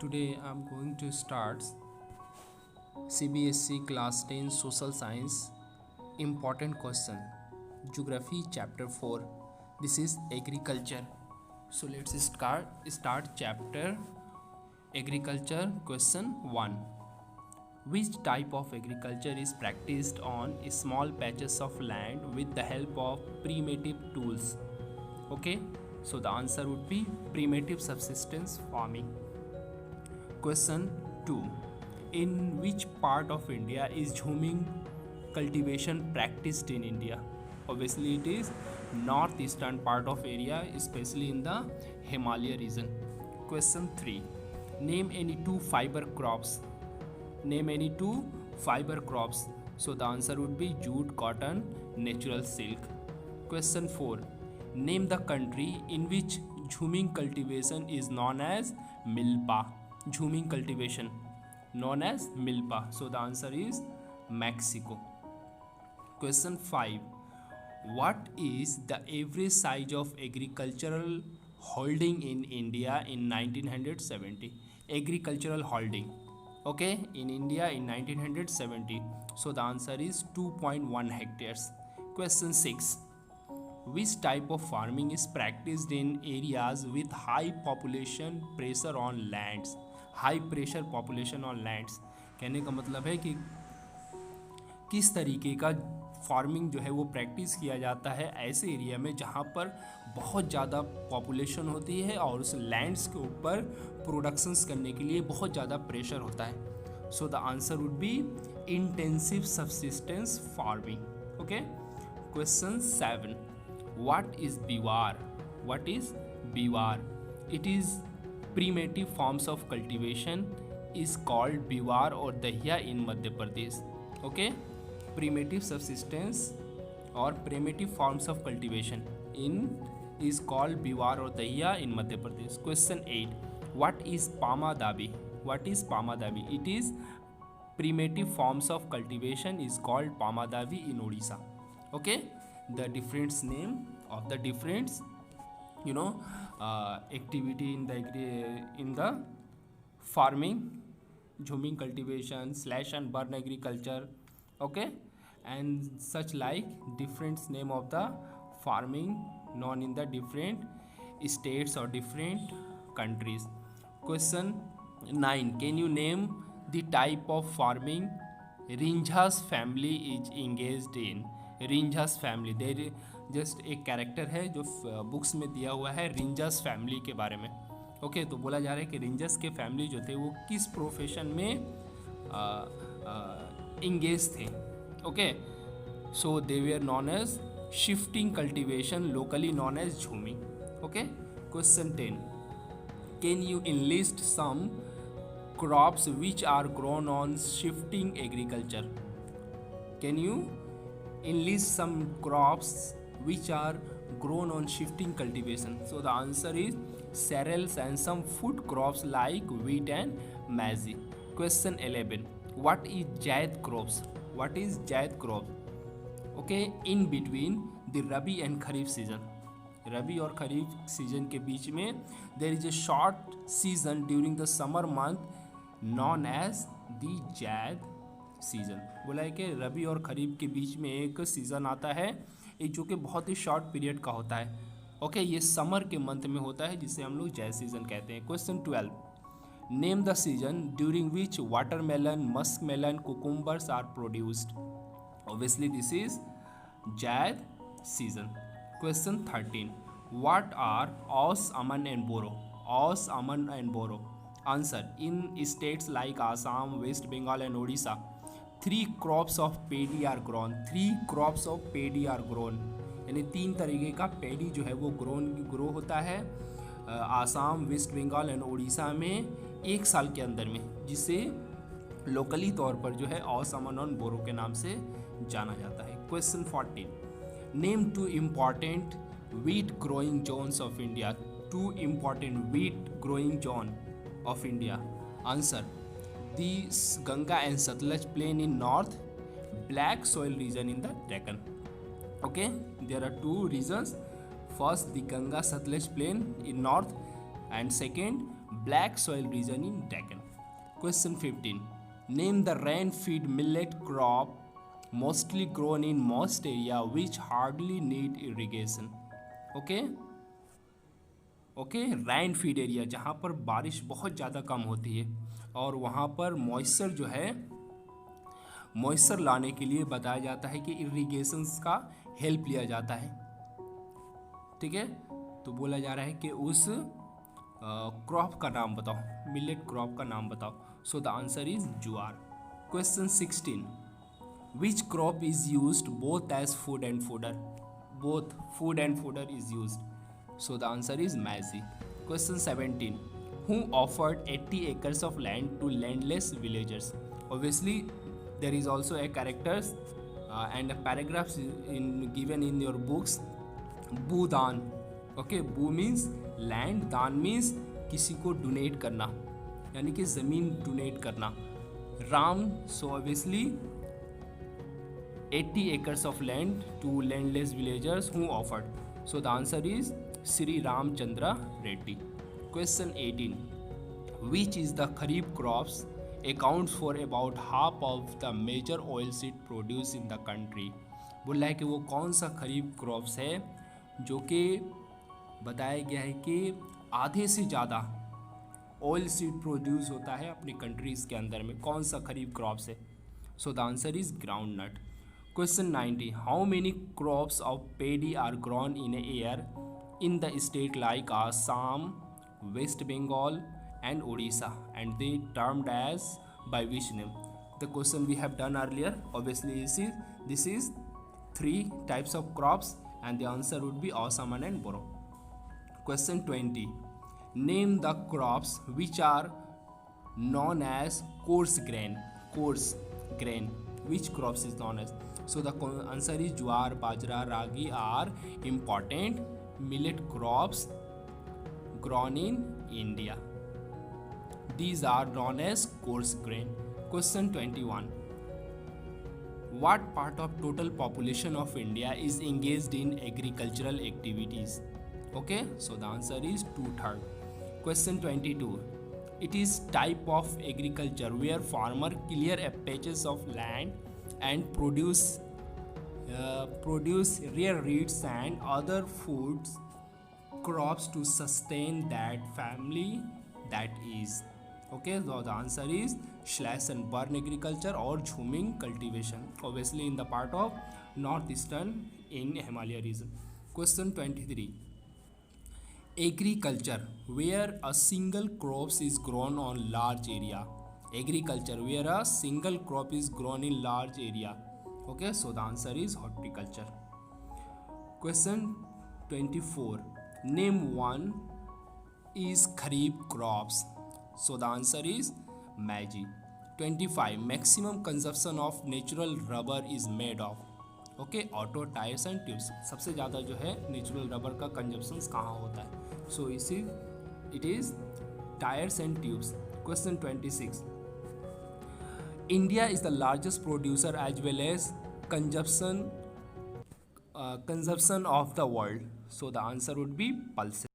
Today I'm going to start CBSE Class 10 Social Science Important Question Geography Chapter 4. This is Agriculture. So let's start chapter Agriculture. Question 1. Which type of agriculture is practiced on small patches of land with the help of primitive tools? Okay, so the answer would be primitive subsistence farming. Question 2. In which part of India is jhuming cultivation practiced in India? Obviously it is northeastern part of area, especially in the Himalaya region. Question 3. Name any two fiber crops. Name any two fiber crops. So the answer would be jute, cotton, natural silk. Question 4. Name the country in which jhuming cultivation is known as milpa. Jhuming cultivation known as milpa. So the answer is Mexico. Question 5. What is the average size of agricultural holding in India in 1970? Agricultural holding. Okay, in India in 1970. So the answer is 2.1 hectares. Question 6. Which type of farming is practiced in areas with high population pressure on lands? High pressure population on lands कहने का मतलब है कि किस तरीके का farming जो है वो प्रैक्टिस किया जाता है ऐसे एरिया में जहाँ पर बहुत ज़्यादा पॉपुलेशन होती है और उस लैंड्स के ऊपर प्रोडक्शंस करने के लिए बहुत ज़्यादा प्रेशर होता है. So the answer would B intensive subsistence farming. Okay. Question 7. What is biwar? What is biwar? It is primitive forms of cultivation is called biwar or dahiya in Madhya Pradesh. Okay, primitive subsistence or primitive forms of cultivation in is called biwar or dahiya in Madhya Pradesh. Question 8. What is pamadabi? What is pamadabi? It is primitive forms of cultivation is called pamadabi in Odisha. Okay, the different name of the different activity in the farming, jhuming cultivation, slash and burn agriculture. Okay, and such like different name of the farming known in the different states or different countries. Question 9. Can you name the type of farming Rinjha's family is engaged in? रिंझास family there just एक character है जो books में दिया हुआ है रिंझास family के बारे में. ओके, तो बोला जा रहा है कि रिंझास के फैमिली जो थे वो किस प्रोफेशन में इंगेज थे. Okay, so they were known as shifting cultivation locally known as jhuming. Okay. Question 10. Can you enlist some crops which are grown on shifting agriculture? Can you enlist some crops which are grown on shifting cultivation? So the answer is cereals and some food crops like wheat and maize. Question 11. What is jaid crops? What is jaid crop? Okay, in between the rabi and kharif season. रबी और खरीफ season के बीच में there is a short season during the summer month known as the jaid season. बोला है कि रबी और खरीफ के बीच में एक सीज़न आता है एक जो कि बहुत ही शॉर्ट पीरियड का होता है. ओके, ये समर के मंथ में होता है जिसे हम लोग जैद सीज़न कहते हैं. Question 12. Name the season during which watermelon, musk melon, cucumbers are produced. Obviously this is Zaid season. Question 13. What are Aus, Aman and Boro? Aus, Aman and Boro. Answer. In states like Assam, West Bengal and Odisha 3 crops of paddy are grown. 3 crops of paddy are grown. यानी 3 तरीके का paddy जो है वो grow होता है Assam, West Bengal and Orissa में एक साल के अंदर में, जिसे लोकली तौर पर जो है ऑस, अमन और बोरो के नाम से जाना जाता है. Question 14. Name 2 important wheat growing zones of India. 2 important wheat growing zone of India. Answer. The Ganga and Satluj plain in north, black soil region in the Deccan. Okay, there are 2 regions. First, the Ganga Satluj plain in north, and second black soil region in Deccan. Question 15. Name the rain-fed millet crop mostly grown in most area which hardly need irrigation. Okay? Okay, rain feed area जहाँ पर बारिश बहुत ज़्यादा कम होती है और वहाँ पर मॉइस्चर जो है मॉइस्चर लाने के लिए बताया जाता है कि इरिगेशंस का हेल्प लिया जाता है. ठीक है, तो बोला जा रहा है कि उस क्रॉप का नाम बताओ, मिलेट क्रॉप का नाम बताओ. So the answer is jowar. Question 16. Which crop is used both as food and fodder? Both food and fodder is used. So the answer is maize. Question 17. Who offered 80 acres of land to landless villagers? Obviously, there is also a characters and a paragraphs given in your books. Bhudan. Okay, Bhu means land, Dan means किसी को donate करना, यानी कि ज़मीन donate करना. Ram, so obviously 80 acres of land to landless villagers who offered. So the answer is Sri Ramchandra Reddy. Question 18. Which is the kharif crops accounts for about half of the major oilseed produced in the country? बोला है कि वो कौन सा kharif crops है जो कि बताया गया है कि आधे से ज़्यादा ऑयल सीड प्रोड्यूस होता है अपनी कंट्रीज़ के अंदर में. कौन सा खरीफ क्रॉप्स है? So the answer is groundnut. Question 90. How many crops of paddy are grown in a year in the state like Assam, West Bengal and Odisha, and they termed as by which name? The question we have done earlier. Obviously this is 3 types of crops and the answer would be Assam and Boro. Question 20. Name the crops which are known as coarse grain. Coarse grain. Which crops is known as? So the answer is jowar, bajra, ragi are important millet crops grown in India. These are known as coarse grain. Question 21. What part of total population of India is engaged in agricultural activities? Okay, so the answer is 2/3. Question 22. It is type of agriculture where farmer clear patches of land and produce rare roots and other foods crops to sustain that family. That is okay. So the answer is slash and burn agriculture or jhuming cultivation. Obviously in the part of northeastern in Himalaya region. Question 23. Agriculture where a single crop is grown on large area. Agriculture where a single crop is grown in large area. Okay, so the answer is horticulture. Question 24. Name one is kharif crops. So the answer is maize. 25. Maximum consumption of natural rubber is made of. Okay, auto, tyres and tubes. सबसे ज़्यादा जो है natural rubber का consumptions कहाँ होता है? So इसी it is tyres and tubes. Question 26. India is the largest producer as well as consumption of the world. So the answer would be pulses.